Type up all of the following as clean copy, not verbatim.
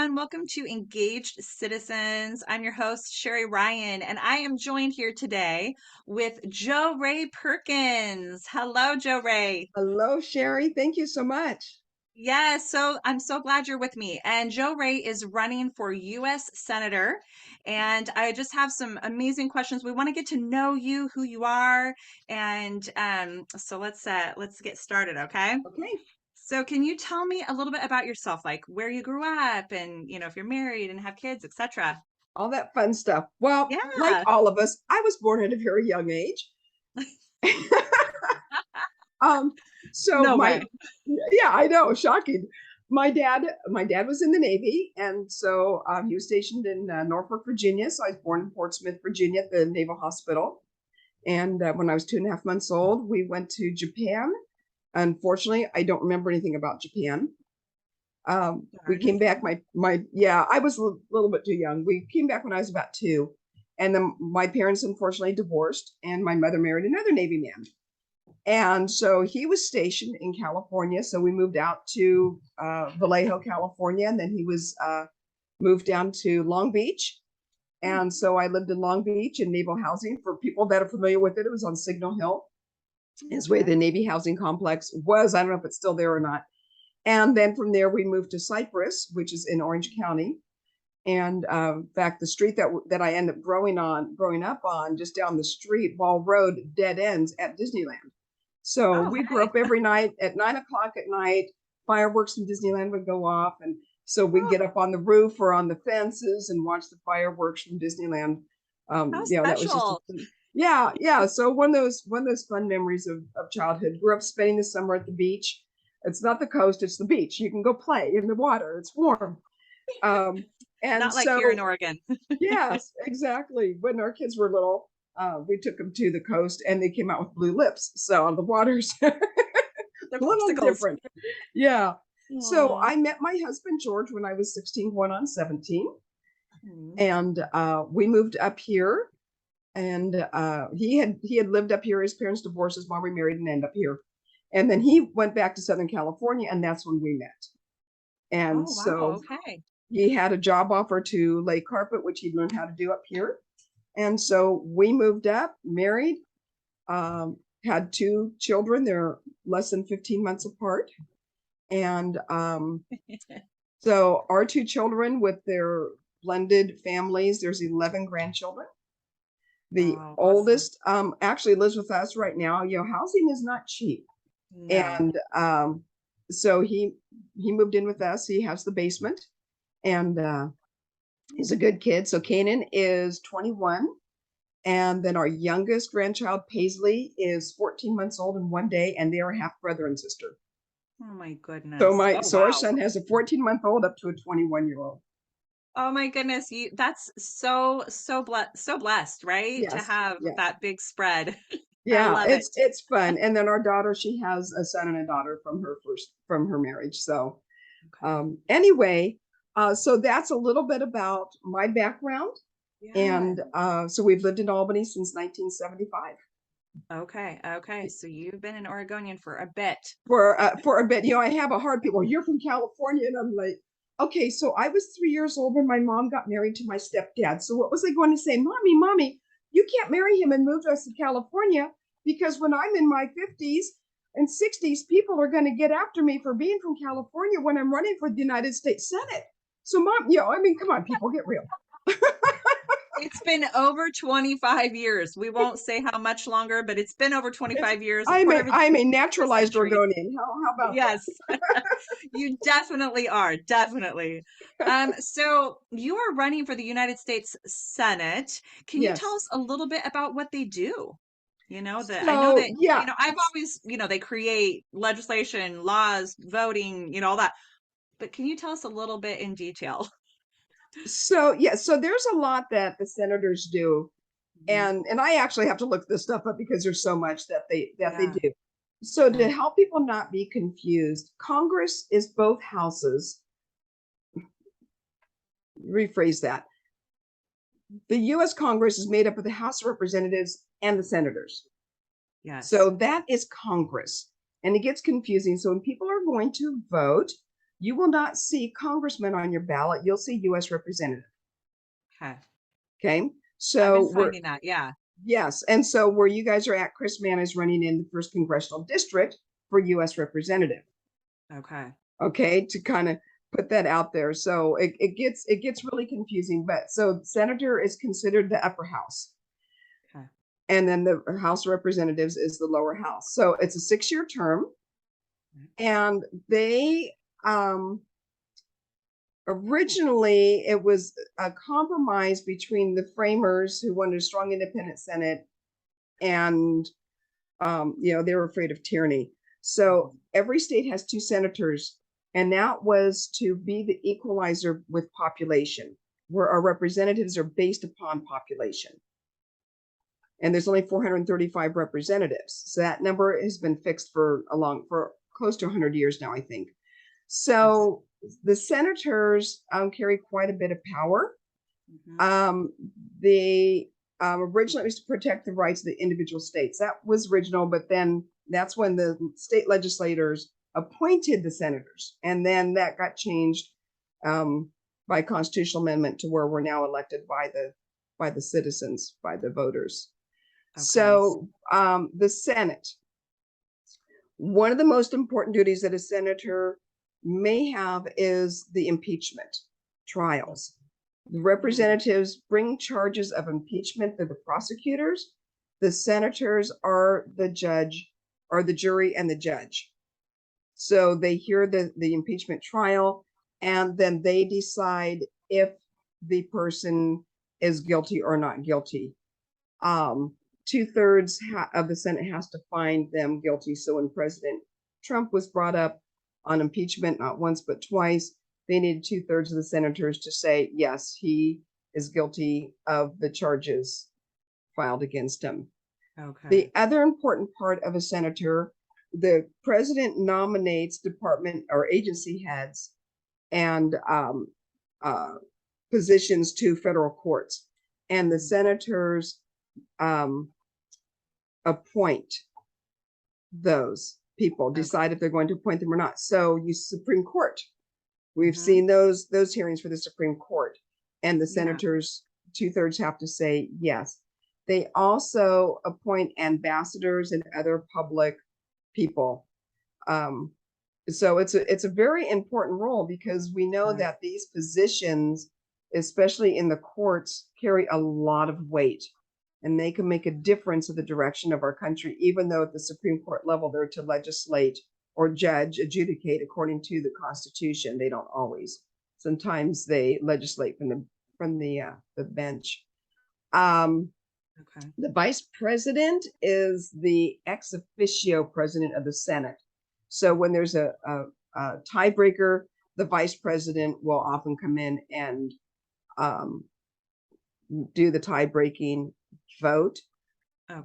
everyone. Welcome to Engaged Citizens. I'm your host, Sharrie Ryan, and I am joined here today with Jo Rae Perkins. Hello, Jo Rae. Hello, Sherry. Thank you so much. Yes, so I'm so glad you're with me. And Jo Rae is running for U.S. Senator, and I just have some amazing questions. We want to get to know you, who you are, and so let's get started, okay? Okay, So can you tell me a little bit about yourself, like where you grew up and, if you're married and have kids, etc. all that fun stuff. Well, like Yeah. all of us, I was born at a very young age. um, so No my way. yeah, I know, shocking. My dad was in the Navy, and so he was stationed in Norfolk, Virginia. So I was born in Portsmouth, Virginia, at the Naval Hospital. And when I was 2.5 months old, we went to Japan. Unfortunately, I don't remember anything about Japan. We Darn. came back. Yeah, I was a little bit too young. We came back when I was about 2, and then my parents unfortunately divorced, and my mother married another Navy man, and so he was stationed in California. So we moved out to Vallejo, California, and then he was moved down to Long Beach, Hmm. and so I lived in Long Beach in naval housing. For people that are familiar with it, it was on Signal Hill, is where Okay. the Navy housing complex was. I don't know if it's still there or not. And then from there, we moved to Cypress, which is in Orange County. And in fact, the street that I ended up growing up on, just down the street, Wall Road, dead ends at Disneyland. So Oh, we grew hey. up every night at 9 o'clock at night. Fireworks from Disneyland would go off, and so we'd Oh, get up on the roof or on the fences and watch the fireworks from Disneyland. how That was just special. yeah, yeah. So one of those fun memories of childhood. Grew up spending the summer at the beach. It's not the coast; it's the beach. You can go play in the water. It's warm. Um, and Not like here in so, Oregon. yes, exactly. When our kids were little, we took them to the coast, and they came out with blue lips. So the water's a The little popsicles. different. Yeah. So Oh. I met my husband George when I was 16, going on 17, Hmm. and we moved up here. And he had lived up here. His parents divorced. His mom remarried and ended up here. And then he went back to Southern California, and that's when we met. And Oh, wow. so Okay. he had a job offer to lay carpet, which he learned how to do up here. And so we moved up, married, had 2 children. They're less than 15 months apart. And so our 2 children with their blended families, there's 11 grandchildren. The Oh, awesome. oldest actually lives with us right now. Housing is not cheap. No. And so he moved in with us. He has the basement, and he's a good kid. So Kanan is 21. And then our youngest grandchild, Paisley, is 14 months old and 1 day, and they are half brother and sister. Oh my So goodness. my Oh, so our wow. son has a 14-month-old up to a 21-year-old. Oh my goodness. That's so blessed, right? To Yes, have yes. that big spread. I Yeah, love it. it's fun. And then our daughter, she has a son and a daughter from her marriage. So Okay. anyway, so that's a little bit about my background. Yeah. And so we've lived in Albany since 1975. Okay. Okay. So you've been an Oregonian for a bit. For a bit. I have a hard people. You're from California, and I'm like, okay. So I was 3 years old when my mom got married to my stepdad. So what was I going to say, mommy? You can't marry him and move us to California, because when I'm in my 50s and 60s, people are going to get after me for being from California when I'm running for the United States Senate. So mom, I mean, come on, people, get real. It's been over 25 years. We won't say how much longer, but it's been over It's 25 years, a I'm quarter a of a I'm a quarter naturalized century. Oregonian. How about that? Yes, you definitely are. Definitely. So you are running for the United States Senate. Can you tell Yes. us a little bit about what they do? That I know So that, yeah, I've always, they create legislation, laws, voting, all that. But can you tell us a little bit in detail? so there's a lot that the senators do, Mhm. and I actually have to look this stuff up because there's so much that they Yeah. do. So Yeah. to help people not be confused, Congress is both houses. Rephrase that. The US Congress is made up of the House of Representatives and the senators. So Yes. that is Congress. And it gets confusing. So when people are going to vote, You will not see congressman on your ballot. You'll see U.S. representative. Okay. Okay. I've been So we're, finding that. Yeah. yes. And so where you guys are at, Chris Mann is running in the first congressional district for U.S. representative. Okay. Okay. To kind of put that out there. So it gets really confusing. But so senator is considered the upper house. Okay. And then the House of Representatives is the lower house. So it's a 6-year term. And they originally it was a compromise between the framers who wanted a strong independent Senate, and they were afraid of tyranny. So every state has 2 senators, and that was to be the equalizer with population, where our representatives are based upon population. And there's only 435 representatives. So that number has been fixed for close to 100 years now, I think. So the senators carry quite a bit of power. The originally was to protect the rights of the individual states. That was original, but then that's when the state legislators appointed the senators, and then that got changed by constitutional amendment to where we're now elected by the citizens, by the voters. Okay. So the Senate, one of the most important duties that a senator may have is the impeachment trials. The representatives bring charges of impeachment to the prosecutors. The senators are the judge, or the jury and the judge. So they hear the impeachment trial, and then they decide if the person is guilty or not guilty. 2/3 of the Senate has to find them guilty. So when President Trump was brought up on impeachment, not once but twice, they needed 2/3 of the senators to say, yes, he is guilty of the charges filed against him. Okay. The other important part of a senator, the president nominates department or agency heads and positions to federal courts, and the senators appoint those people, decide if they're going to appoint them or not. So you Supreme Court, we've seen those hearings for the Supreme Court, and the senators 2/3 have to say yes. They also appoint ambassadors and other public people. So it's a very important role, because we know that these positions, especially in the courts, carry a lot of weight, and they can make a difference in the direction of our country, even though at the Supreme Court level they're to legislate or adjudicate according to the Constitution. They don't always. Sometimes they legislate from the bench. The vice president is the ex officio president of the Senate. So when there's a tiebreaker, the vice president will often come in and do the tie-breaking vote.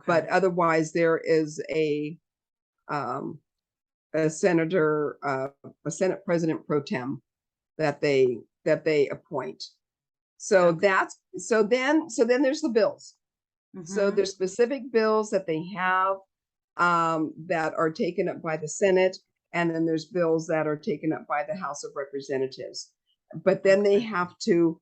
But otherwise, there is a senator, a Senate president pro tem that they appoint. So then there's the bills. So there's specific bills that they have that are taken up by the Senate, and then there's bills that are taken up by the House of Representatives. But then they have to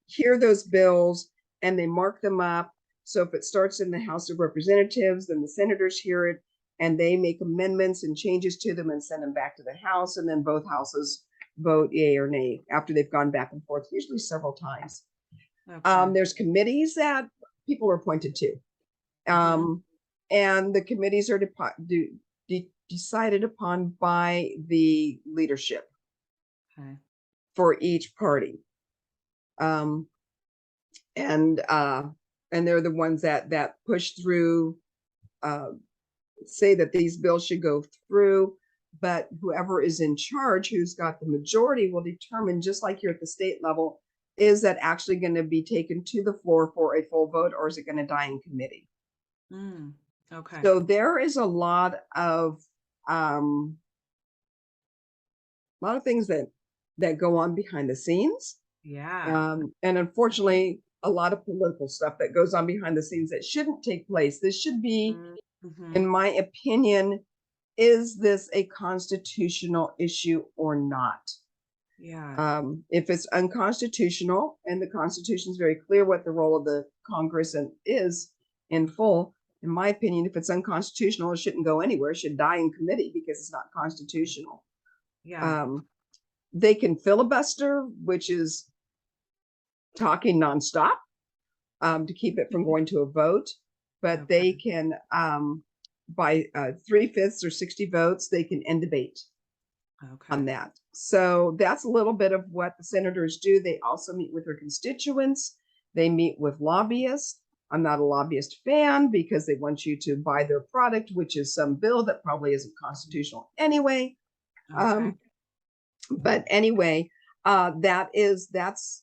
hear those bills, and they mark them up. So if it starts in the House of Representatives, then the senators hear it, and they make amendments and changes to them and send them back to the House, and then both houses vote yay or nay after they've gone back and forth, usually several times. There's committees that people are appointed to. And the committees are decided upon by the leadership for each party. And they're the ones that push through, say that these bills should go through, but whoever is in charge, who's got the majority, will determine, just like you're at the state level, is that actually going to be taken to the floor for a full vote, or is it going to die in committee? So there is a lot of things that go on behind the scenes. And unfortunately, a lot of political stuff that goes on behind the scenes that shouldn't take place. This should be, in my opinion, is this a constitutional issue or not? Yeah. If it's unconstitutional, and the Constitution is very clear what the role of the Congress is in full, in my opinion, if it's unconstitutional, it shouldn't go anywhere. It should die in committee because it's not constitutional. Yeah. Um, they can filibuster, which is talking nonstop, to keep it from going to a vote, but they Okay. can, by 3/5 or 60 votes, they can end debate on Okay. that. So that's a little bit of what the senators do. They also meet with their constituents. They meet with lobbyists. I'm not a lobbyist fan because they want you to buy their product, which is some bill that probably isn't constitutional anyway. Okay. But anyway, that's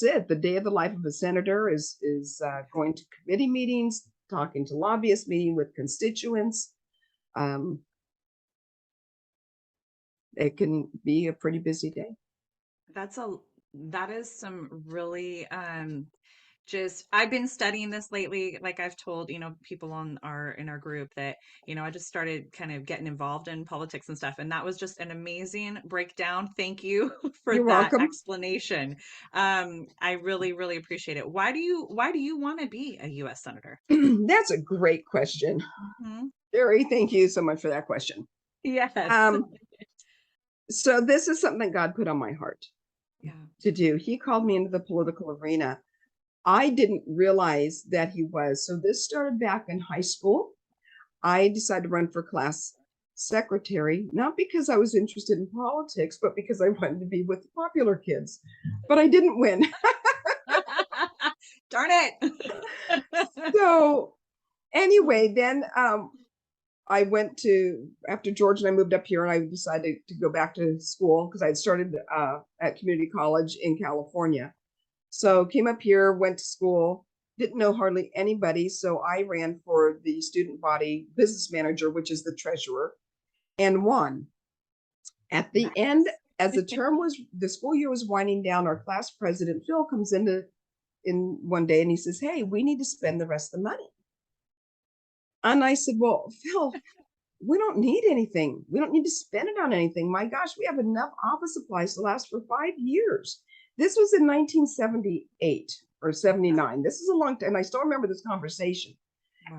it. The day of the life of a senator is going to committee meetings, talking to lobbyists, meeting with constituents. Um, it can be a pretty busy day. That's a that is some really just I've been studying this lately. Like I've told, people on our in our group that, I just started kind of getting involved in politics and stuff. And that was just an amazing breakdown. Thank you for You're that welcome. explanation. I really, really appreciate it. Why do you want to be a US Senator? That's a great question. Hmm. Sharrie, thank you so much for that question. Yes. Um, so this is something that God put on my heart Yeah. to do. He called me into the political arena. I didn't realize that he was. So this started back in high school. I decided to run for class secretary, not because I was interested in politics, but because I wanted to be with the popular kids. But I didn't win. Darn it. So anyway, then I went to, after George and I moved up here, and I decided to go back to school because I had started at community college in California. So came up here, went to school, didn't know hardly anybody. So I ran for the student body business manager, which is the treasurer, and won. At the end, Nice. as the school year was winding down, our class president, Phil, comes in one day and he says, "Hey, we need to spend the rest of the money." And I said, "Well, Phil, we don't need anything. We don't need to spend it on anything. My gosh, we have enough office supplies to last for 5 years." This was in 1978 or Okay. 79. This is a long time. And I still remember this conversation.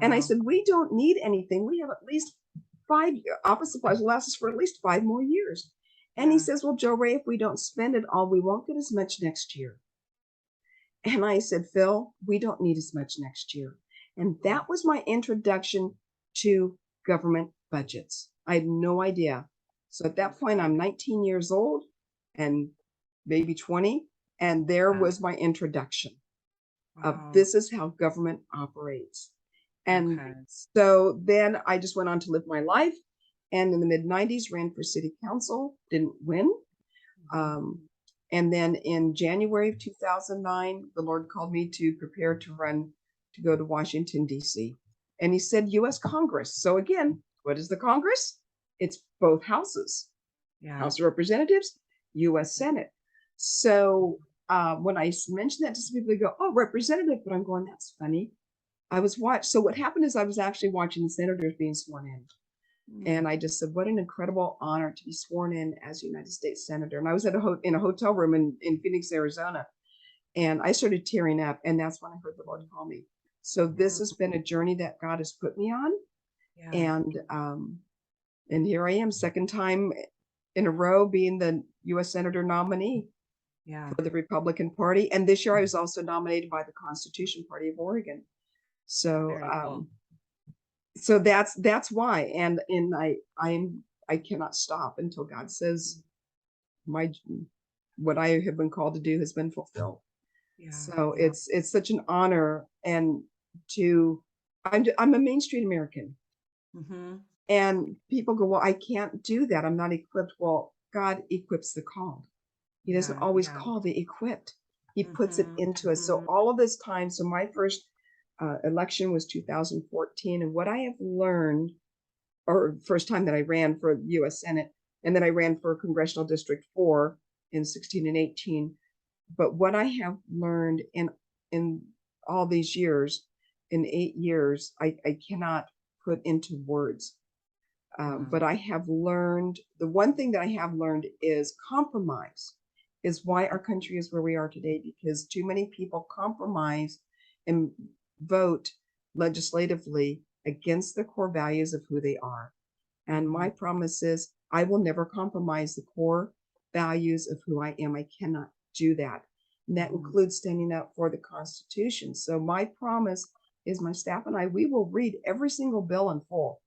And I Wow. said, "We don't need anything. We have at least five office supplies will last us for at least 5 more years." And he Yeah. says, "Well, Jo Rae, if we don't spend it all, we won't get as much next year." And I said, "Phil, we don't need as much next year." And that was my introduction to government budgets. I had no idea. So at that point, Okay. I'm 19 years old and maybe 20. And there Yeah. was my introduction of Wow. this is how government operates. And Okay. so then I just went on to live my life. And in the mid 90s, ran for city council, didn't win. Mhm. And then in January of 2009, the Lord called me to prepare to run to go to Washington, D.C. And he said, U.S. Congress. So again, what is the Congress? It's both houses, Yeah. House of Representatives, U.S. Senate. So when I mentioned that to some people, they go, "Oh, representative." But I'm going, "That's funny." So what happened is I was actually watching the senators being sworn in. Mm. And I just said, what an incredible honor to be sworn in as United States Senator. And I was in a hotel room in Phoenix, Arizona, and I started tearing up. And that's when I heard the Lord call me. So this has been Mm. a journey that God has put me on. Yeah. And here I am, second time in a row being the U.S. Senator nominee Yeah. for the Republican Party. And this year I was also nominated by the Constitution Party of Oregon. So Very cool. so that's why. And I cannot stop until God says my what I have been called to do has been fulfilled. Yeah. So Yeah. it's such an honor. And to I'm a Main Street American. Mhm. And people go, "Well, I can't do that. I'm not equipped." Well, God equips the called. He doesn't Yeah. always Yeah. call the equipped. He puts it Mhm. into us. So Mhm. all of this time, so my first election was 2014. And what I have learned, or first time that I ran for the U.S. Senate, and then I ran for Congressional District 4 in 16 and 18. But what I have learned in all these years, in 8 years, I cannot put into words. But I have learned, the one thing that I have learned is compromise is why our country is where we are today, because too many people compromise and vote legislatively against the core values of who they are. And my promise is I will never compromise the core values of who I am. I cannot do that. And that includes standing up for the Constitution. So my promise is my staff and I, we will read every single bill in full.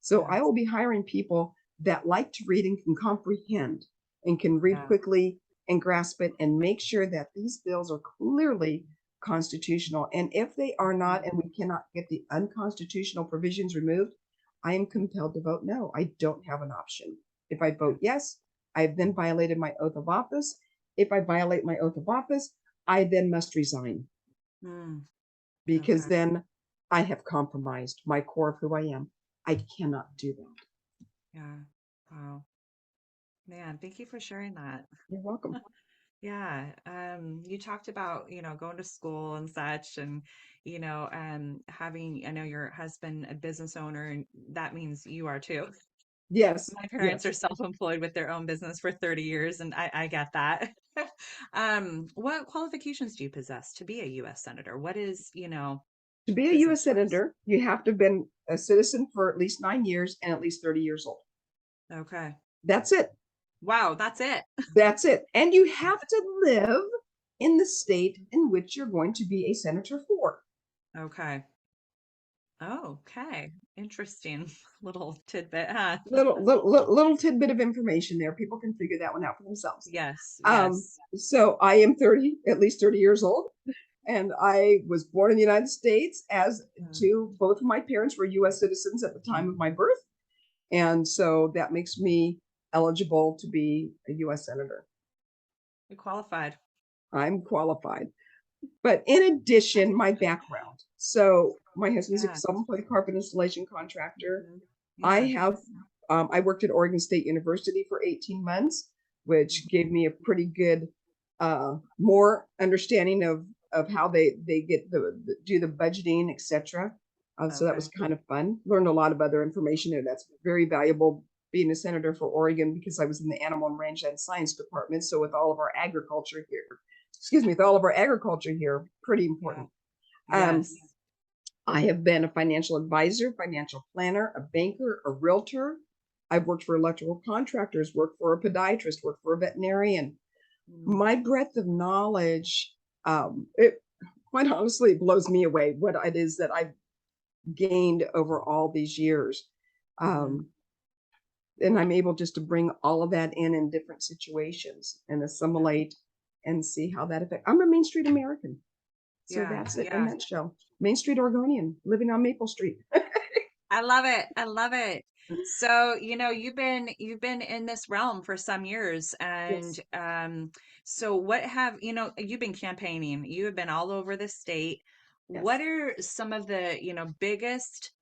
So I will be hiring people that like to read and can comprehend and can read quickly and grasp it and make sure that these bills are clearly constitutional. And if they are not, and we cannot get the unconstitutional provisions removed, I am compelled to vote no. I don't have an option. If I vote yes, I've then violated my oath of office. If I violate my oath of office, I then must resign because then I have compromised my core of who I am. I cannot do that. Yeah. Wow. Man, thank you for sharing that. You're welcome. Yeah. You talked about, going to school and such and, having, I know your husband a business owner, and that means you are too. Yes, My parents yes. are self-employed with their own business for 30 years, and I get that. What qualifications do you possess to be a U.S. Senator? What is, To be a U.S. business-wise? Senator, you have to have been a citizen for at least 9 years and at least 30 years old. Okay. That's it. Wow, that's it. That's it. And you have to live in the state in which you're going to be a senator for. Okay. Oh, okay. Interesting little tidbit, huh? Little tidbit of information there. People can figure that one out for themselves. Yes, Um, yes. so I am 30, at least 30 years old. And I was born in the United States, as to both of my parents were US citizens at the time of my birth. And so that makes me eligible to be a US Senator. You qualified. I'm qualified. But in addition, my background. So my husband's a Yeah. self-employed carpet installation contractor. I Yeah. have I worked at Oregon State University for 18 months, which gave me a pretty good more understanding of how they get do the budgeting, etc. So that was Okay. kind of fun. Learned a lot of other information there that's very valuable being a senator for Oregon, because I was in the animal and rangeland science department. So with all of our agriculture here, with all of our agriculture here, pretty Yeah. important. Um, Yes. I have been a financial advisor, financial planner, a banker, a realtor. I've worked for electrical contractors, worked for a podiatrist, worked for a veterinarian. My breadth of knowledge, it quite honestly blows me away what it is that I've gained over all these years. Um, and I'm able just to bring all of that in different situations and assimilate and see how that affects. I'm a Main Street American. So Yeah. that's it in a Yeah. nutshell. Main Street Oregonian, living on Maple Street. I love it. I love it. So, you've been in this realm for some years, and Yes, so what have, you've been campaigning, you have been all over the state. What yes. are some of the, biggest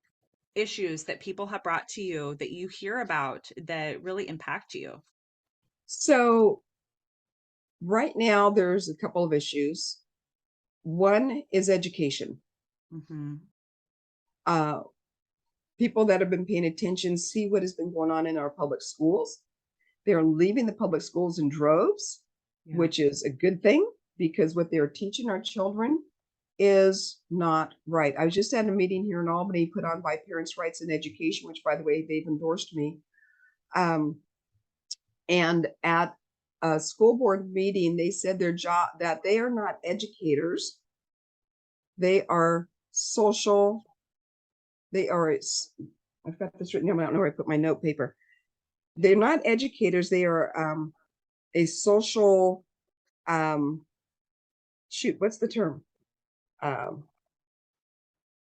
issues that people have brought to you that you hear about that really impact you? So right now there's a couple of issues. One is education. Mm-hmm. Uh, People that have been paying attention see what has been going on in our public schools. They're leaving the public schools in droves, Yeah. which is a good thing, because what they're teaching our children is not right. I was just at a meeting here in Albany put on by Parents' Rights in Education, which, by the way, they've endorsed me. And at a school board meeting, they said their job, that they are not educators. They are social. They are, I've got this written down. I don't know where I put my note paper. They're not educators. They are a social, shoot, what's the term? Um,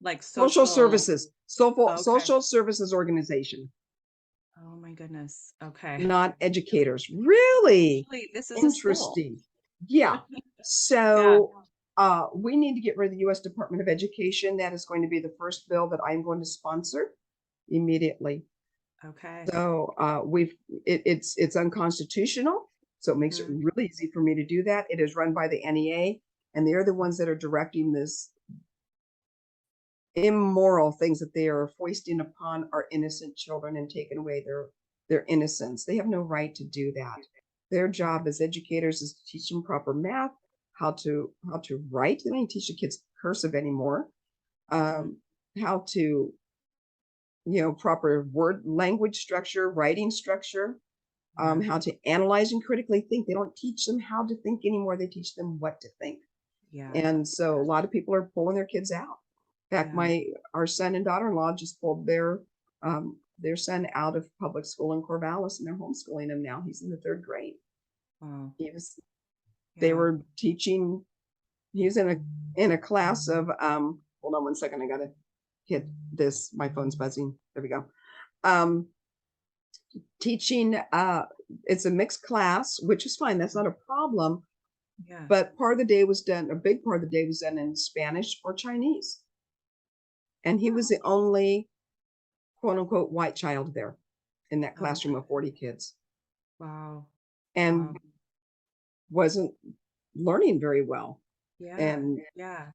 Like Social social. services, Okay. social services organization, Oh my goodness. Okay. not educators. Really Actually, this is a school. interesting. Yeah. Yeah. So we need to get rid of the U.S. Department of Education. That is going to be the first bill that I'm going to sponsor immediately. Okay. So it's unconstitutional. So it makes it Mhm. really easy for me to do that. It is run by the NEA, and they're the ones that are directing this immoral things that they are foisting upon our innocent children and taking away their innocence. They have no right to do that. Their job as educators is to teach them proper math, how to write. They don't even teach the kids cursive anymore. Mhm. Um, how to, proper word language structure, writing structure, Yeah. how to analyze and critically think. They don't teach them how to think anymore. They teach them what to think. Yeah. And so a lot of people are pulling their kids out. In fact, Yeah. our son and daughter-in-law just pulled their son out of public school in Corvallis, and they're homeschooling him now. He's in the third grade. Wow. He was they Yeah. were teaching. He was in a class of hold on one second, I gotta hit this. My phone's buzzing. There we go. Um, teaching it's a mixed class, which is fine. That's not a problem. Yeah. But part of the day was done, a big part of the day was done in Spanish or Chinese. And he was Oh, the only quote unquote white child there in that classroom okay. of 40 kids, Wow. Wow. and wasn't learning very well. Yeah. And Yeah.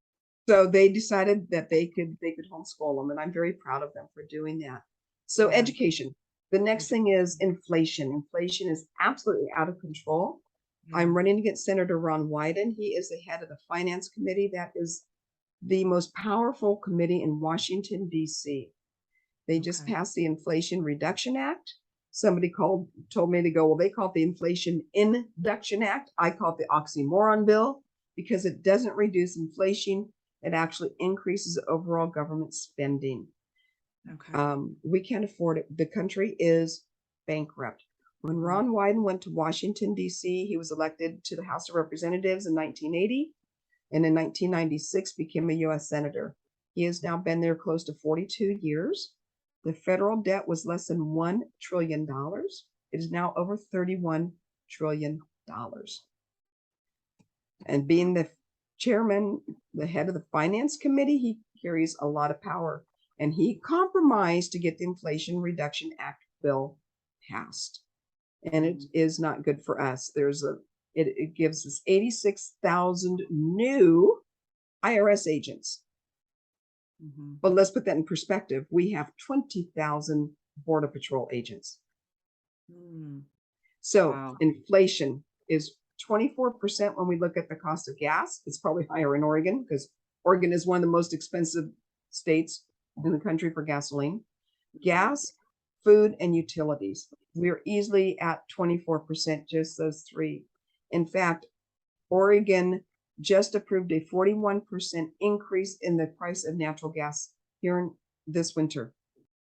so they decided that they could homeschool them, and I'm very proud of them for doing that. So Yeah. education. The next thing is Education. inflation. Inflation is absolutely out of control. Yeah. I'm running against Senator Ron Wyden. He is the head of the Finance Committee. That is the most powerful committee in Washington, D.C. They just Okay. passed the Inflation Reduction Act. Somebody told me to go, well, they call it the Inflation Induction Act. I call it the oxymoron bill because it doesn't reduce inflation. It actually increases overall government spending. Okay. We can't afford it. The country is bankrupt. When Wow. Ron Wyden went to Washington, D.C., he was elected to the House of Representatives in 1980, and in 1996 became a U.S. Senator. He has now been there close to 42 years. The federal debt was less than $1 trillion. It is now over $31 trillion. And being the chairman, the head of the finance committee, he carries a lot of power. And he compromised to get the Inflation Reduction Act bill passed. And it Mm, is not good for us. It gives us 86,000 new IRS agents. mhm. But let's put that in perspective. We have 20,000 Border Patrol agents. Mm. So Wow. inflation is 24% when we look at the cost of gas. It's probably higher in Oregon because Oregon is one of the most expensive states in the country for gasoline. Mhm. Gas, food, and utilities. We're easily at 24%, just those three. In fact, Oregon just approved a 41% increase in the price of natural gas here in this winter.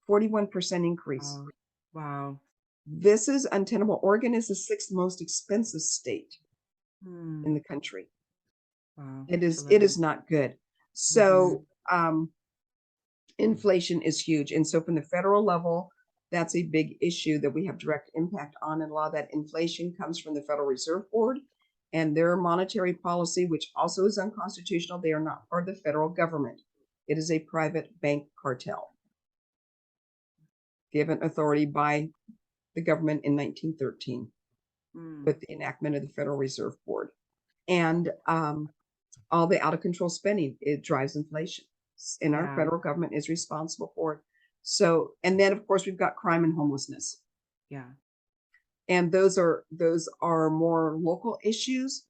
41% increase. Wow. Wow. This is untenable. Oregon is the sixth most expensive state Mm. in the country. Wow. It To is live it in. is not good. Mhm. So inflation is huge. And so from the federal level, that's a big issue that we have direct impact on. And a lot of that inflation comes from the Federal Reserve Board and their monetary policy, which also is unconstitutional. They are not part of the federal government. It is a private bank cartel given authority by the government in 1913 Mm. with the enactment of the Federal Reserve Board. And all the out of control spending, it drives inflation. And our Yeah. federal government is responsible for it. So, and then of course we've got crime and homelessness. Yeah. And those are more local issues,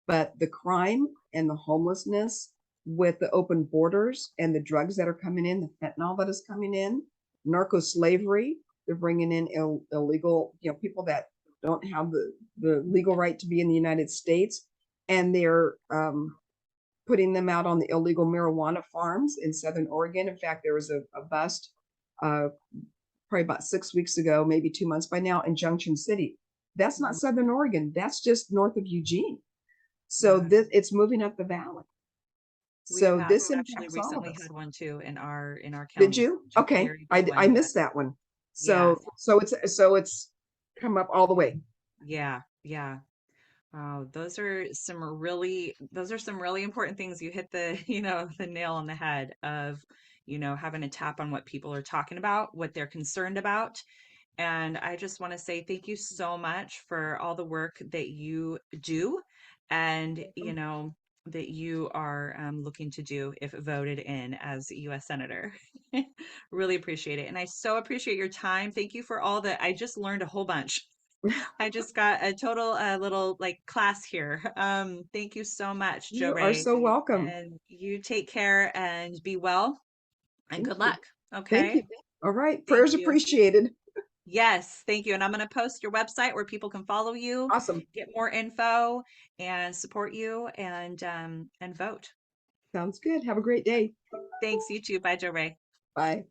but the crime and the homelessness with the open borders and the drugs that are coming in, the fentanyl that is coming in, narco slavery, they're bringing in illegal, people that don't have the legal right to be in the United States, and they're putting them out on the illegal marijuana farms in Southern Oregon. In fact, there was a bust uh, probably about 6 weeks ago, maybe 2 months by now, in Junction City. That's not Mm. Southern Oregon. That's just north of Eugene. So Yeah. it's moving up the valley. We have So this actually impacts all of recently us. had one too in our Did county. you? A Okay, very big I one. missed that one. Yeah. So it's come up all the way. Yeah. Yeah. Wow, those are some really important things. You hit the, the nail on the head of, having a tap on what people are talking about, what they're concerned about. And I just want to say thank you so much for all the work that you do. And, that you are looking to do if voted in as a U.S. Senator. Really appreciate it. And I so appreciate your time. Thank you for all that. I just learned a whole bunch. I just got a total little like class here. Thank you so much, Jo You are Rae. so welcome. And you take care and be well and Thank good you. luck. Thank Okay. you. All right. Thank Prayers you. appreciated. Yes, thank you. And I'm going to post your website where people can follow you, Awesome. get more info, and support you and vote. Sounds good. Have a great day. Thanks, you too. Bye, Jo Rae. Bye.